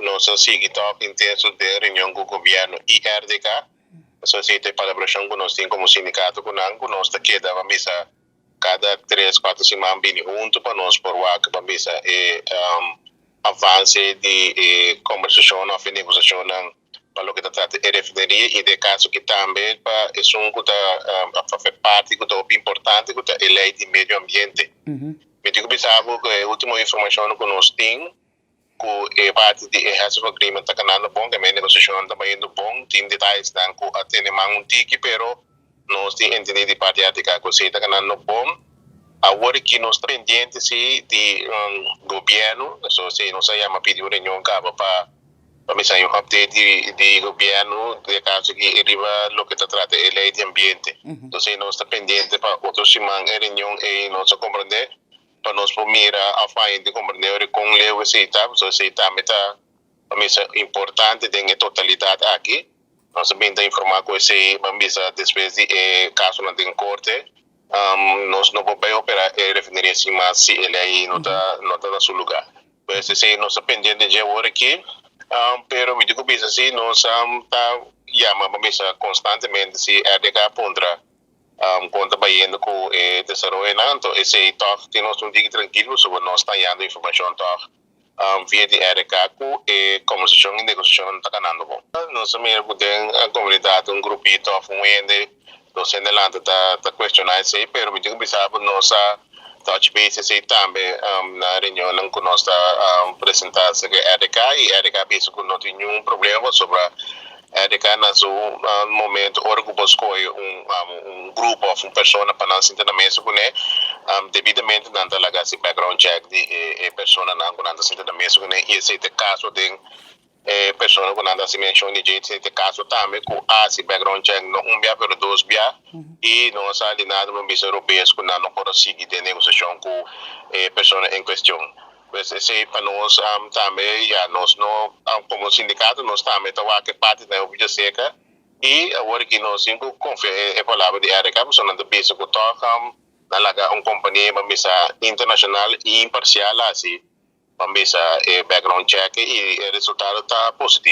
nós seguimos intenso de reunião com o governo e RDK, a sociedade de colaboração que nós temos como sindicato com nós queda a missa cada 3-4 semanas bem junto para nós por o para missa avance de conversação ou negociação para o que trata de refineria e de caso que também para isso que parte que é importante que é a lei de meio ambiente. Me digo pensava que a última informação que nós temos que é parte de esse agreement está canando bom, que a negociação também indo bom, tem detalhes dan que até não tiki, pero nós temos entendido de parte de que você está canando bom. Agora que nós estamos pendentes de governo, se nós chama pedir uma reunião para missão um update de governo, de caso que arriba o que trata de lei de ambiente. Então, nós estamos pendentes para outra semana reunião e nós compreender para nós mirar a fim de compreender com o receita, se também está uma missão importante em totalidade aqui. Nós também temos informar que se uma missão depois de caso não tem corte, nós não podemos operar a refineria assim, mas se ele aí não está no seu lugar. Então, se nós estamos pendentes de agora aqui, pero me digo que assim, nós estamos chamando uma missão constantemente se RDK contra conta baiano com o desenvolvimento, então esse toque que nós não digo tranquilo sobre nós está dando informação toque via de RDK com a conversação e negociação está ganhando bom. Nós também temos a comunidade grupito onde nós ainda está questionando isso, pero me digo que nós touch base esse também na reunião que nós está apresentando que RDK e RDK pensa que não tem nenhum problema sobre RDK nesse momento orgulho escolhe grupo ou uma pessoa para nós sentar na mesa com ele devidamente não está lá esse background check de pessoa não está sentar na mesa com ele e esse caso de pessoa que não está se menciona de jeito esse caso também com esse background check não bia pero dois bia e nós ali nada no mesa europeu que não pode seguir de negociação com pessoa em questão. Se para nós também nós não como sindicato nós também estamos aqui parte da Oficina Seca e agora que nós confia a palavra de RDK nós não temos que tocar na laga companhia uma mesa internacional e imparcial assim uma mesa background check e o resultado está positivo.